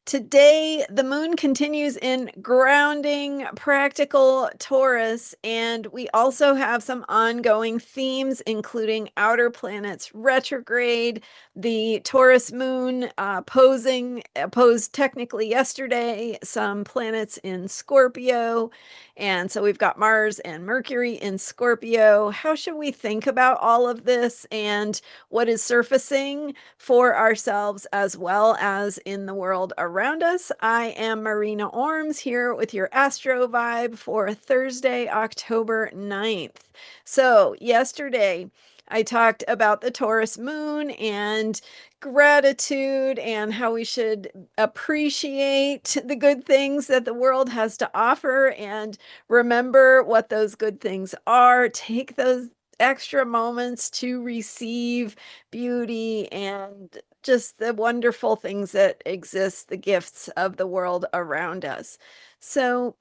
Today, the moon continues in grounding, practical Taurus, and we also have some ongoing themes, including outer planets retrograde, the Taurus moon posed technically yesterday, some planets in Scorpio, and so we've got Mars and Mercury in Scorpio. How should we think about all of this and what is surfacing for ourselves as well as in the world around us? I am Marina Orms here with your Astro vibe for Thursday, October 9th. So, yesterday I talked about the Taurus moon and gratitude and how we should appreciate the good things that the world has to offer and remember what those good things are. Take those extra moments to receive beauty and just the wonderful things that exist, the gifts of the world around us. So,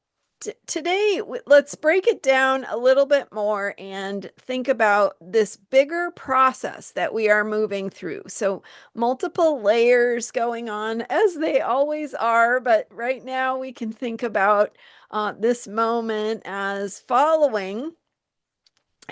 today, let's break it down a little bit more and think about this bigger process that we are moving through. So, multiple layers going on, as they always are, but right now we can think about this moment as following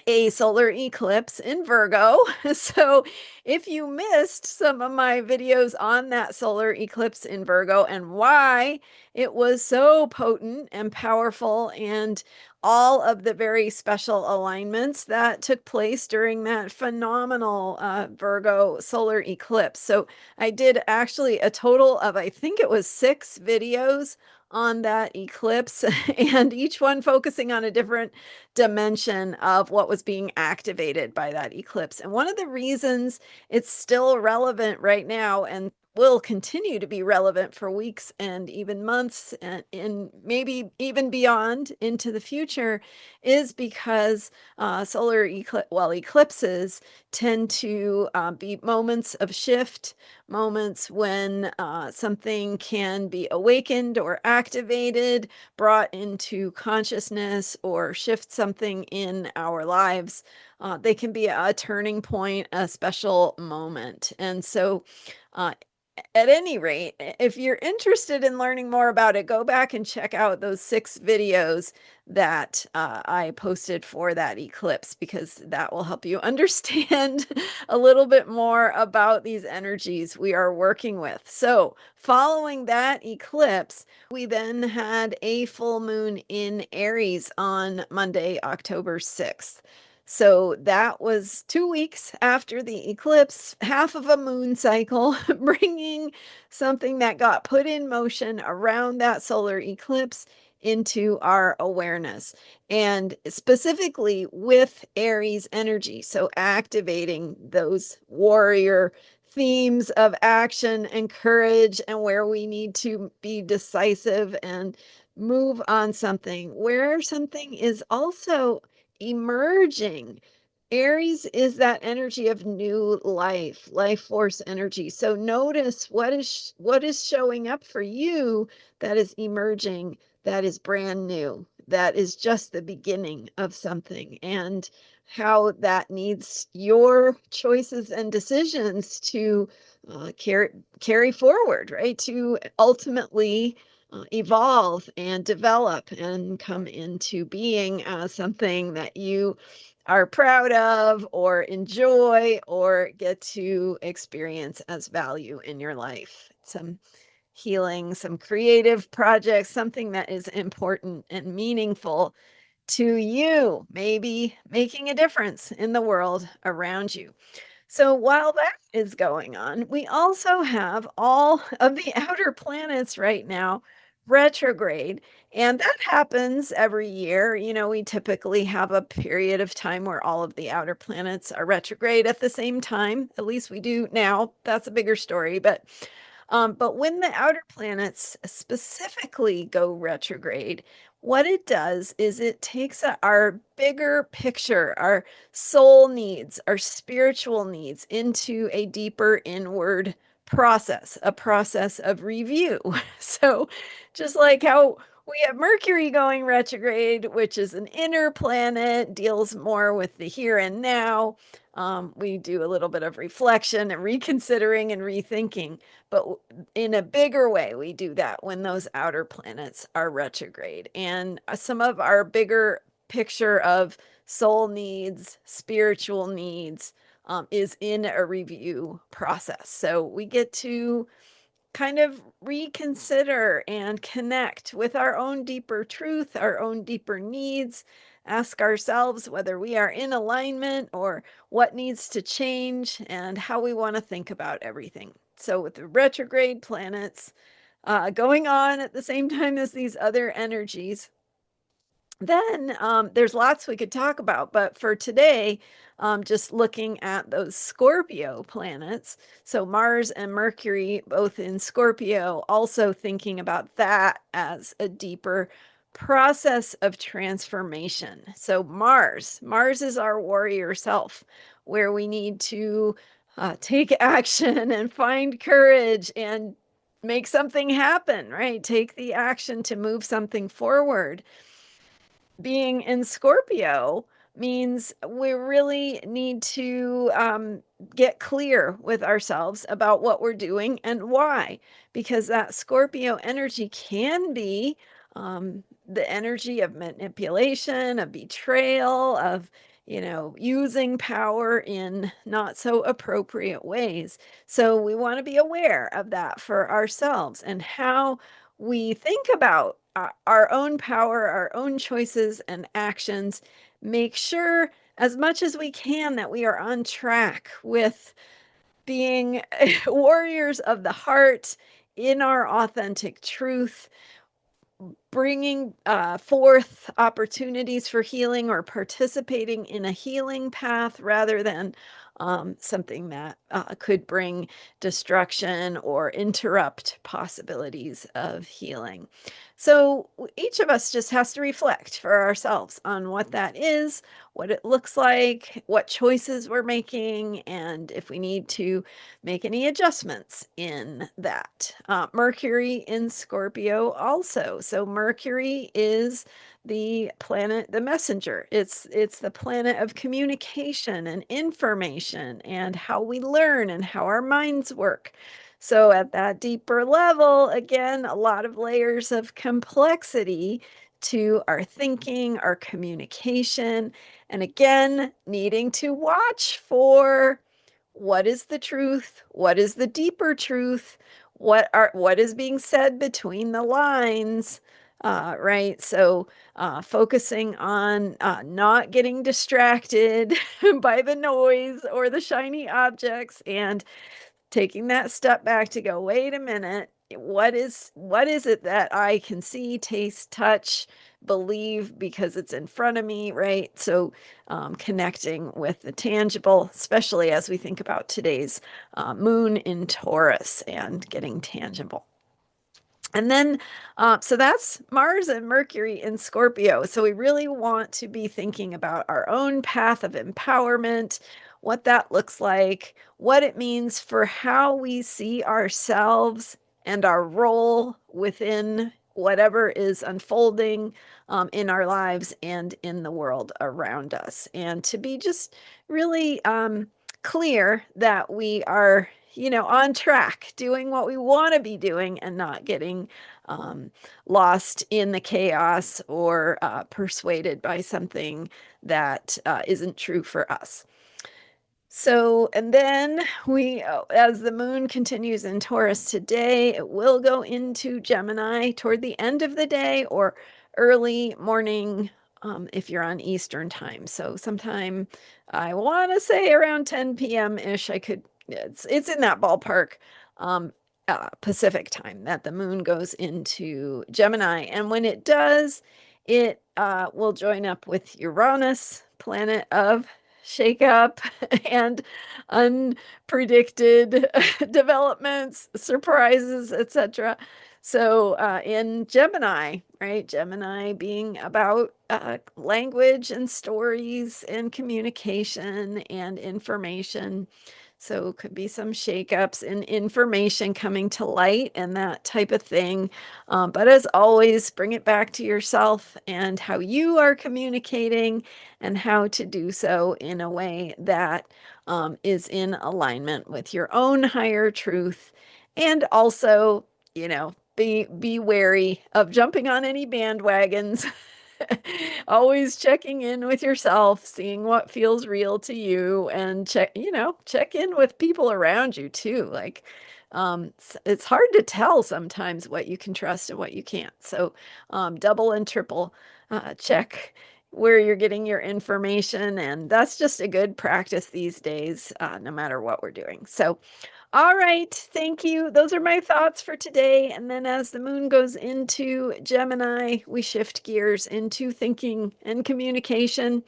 a solar eclipse in Virgo. So, if you missed some of my videos on that solar eclipse in Virgo and why it was so potent and powerful, and all of the very special alignments that took place during that phenomenal Virgo solar eclipse. So, I did actually a total of, I think it was 6 videos on that eclipse, and each one focusing on a different dimension of what was being activated by that eclipse. And one of the reasons it's still relevant right now and will continue to be relevant for weeks and even months and maybe even beyond into the future is because eclipses tend to be moments of shift, moments when something can be awakened or activated, brought into consciousness, or shift something in our lives. They can be a turning point, a special moment. And so, uh, at any rate, if you're interested in learning more about it, go back and check out those 6 videos that I posted for that eclipse, because that will help you understand a little bit more about these energies we are working with. So, following that eclipse, we then had a full moon in Aries on Monday, October 6th. So that was 2 weeks after the eclipse, half of a moon cycle, bringing something that got put in motion around that solar eclipse into our awareness, and specifically with Aries energy. So activating those warrior themes of action and courage, and where we need to be decisive and move on something, where something is also emerging. Aries is that energy of new life, life force energy. So notice what is showing up for you, that is emerging, that is brand new, that is just the beginning of something, and how that needs your choices and decisions to carry forward, right? To ultimately evolve and develop and come into being as something that you are proud of or enjoy or get to experience as value in your life. Some healing, some creative projects, something that is important and meaningful to you, maybe making a difference in the world around you. So while that is going on, we also have all of the outer planets right now retrograde. And that happens every year. We typically have a period of time where all of the outer planets are retrograde at the same time. At least we do now. That's a bigger story. But when the outer planets specifically go retrograde, what it does is it takes our bigger picture, our soul needs, our spiritual needs, into a deeper inward process, a process of review. So, just like how We have Mercury going retrograde, which is an inner planet, deals more with the here and now. We do a little bit of reflection and reconsidering and rethinking, but in a bigger way, we do that when those outer planets are retrograde. And some of our bigger picture of soul needs, spiritual needs, is in a review process. So we get to kind of reconsider and connect with our own deeper truth, our own deeper needs, ask ourselves whether we are in alignment or what needs to change and how we want to think about everything. So, with the retrograde planets going on at the same time as these other energies, then there's lots we could talk about, but for today, just looking at those Scorpio planets, so Mars and Mercury both in Scorpio, also thinking about that as a deeper process of transformation. So Mars is our warrior self, where we need to take action and find courage and make something happen, right? Take the action to move something forward. Being in Scorpio means we really need to get clear with ourselves about what we're doing and why, because that Scorpio energy can be the energy of manipulation, of betrayal, of using power in not so appropriate ways. So we want to be aware of that for ourselves and how we think about our own power, our own choices and actions, make sure as much as we can that we are on track with being warriors of the heart in our authentic truth, bringing forth opportunities for healing or participating in a healing path rather than something that could bring destruction or interrupt possibilities of healing. So each of us just has to reflect for ourselves on what that is, what it looks like, what choices we're making, and if we need to make any adjustments in that. Mercury in Scorpio also. So Mercury is the planet, the messenger. It's the planet of communication and information and how we learn and how our minds work. So at that deeper level, again, a lot of layers of complexity to our thinking, our communication, and again, needing to watch for what is the truth, what is the deeper truth, what is being said between the lines, right? So focusing on not getting distracted by the noise or the shiny objects and taking that step back to go, wait a minute, what is it that I can see, taste, touch, believe because it's in front of me, right? So connecting with the tangible, especially as we think about today's moon in Taurus and getting tangible. And then, so that's Mars and Mercury in Scorpio. So we really want to be thinking about our own path of empowerment, what that looks like, what it means for how we see ourselves and our role within whatever is unfolding in our lives and in the world around us. And to be just really clear that we are on track, doing what we want to be doing and not getting um, lost in the chaos or persuaded by something that isn't true for us. So, and then as the moon continues in Taurus today, it will go into Gemini toward the end of the day or early morning if you're on Eastern time. So, sometime I want to say around 10 p.m. ish, it's in that ballpark. Pacific time that the moon goes into Gemini. And when it does, it will join up with Uranus, planet of shakeup and unpredicted developments, surprises, etc. So in Gemini, right? Gemini being about language and stories and communication and information. So could be some shakeups and information coming to light and that type of thing. But as always, bring it back to yourself and how you are communicating and how to do so in a way that is in alignment with your own higher truth. And also, be wary of jumping on any bandwagons. Always checking in with yourself, seeing what feels real to you, and check in with people around you too. Like, it's hard to tell sometimes what you can trust and what you can't. So, double and triple check where you're getting your information, and that's just a good practice these days, no matter what we're doing. So, all right, thank you. Those are my thoughts for today. And then as the moon goes into Gemini, we shift gears into thinking and communication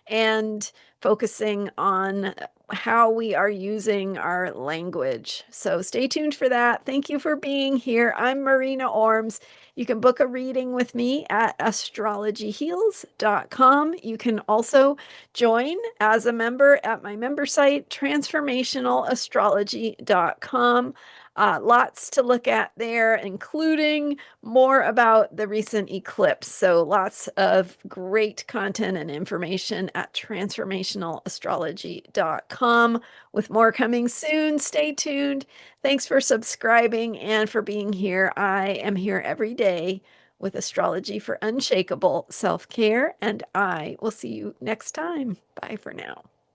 and focusing on how we are using our language. So stay tuned for that. Thank you for being here. I'm Marina Orms. You can book a reading with me at astrologyheals.com. You can also join as a member at my member site, transformationalastrology.com. Lots to look at there, including more about the recent eclipse. So lots of great content and information at transformationalastrology.com, with more coming soon. Stay tuned. Thanks for subscribing and for being here. I am here every day with astrology for unshakable self-care, and I will see you next time. Bye for now.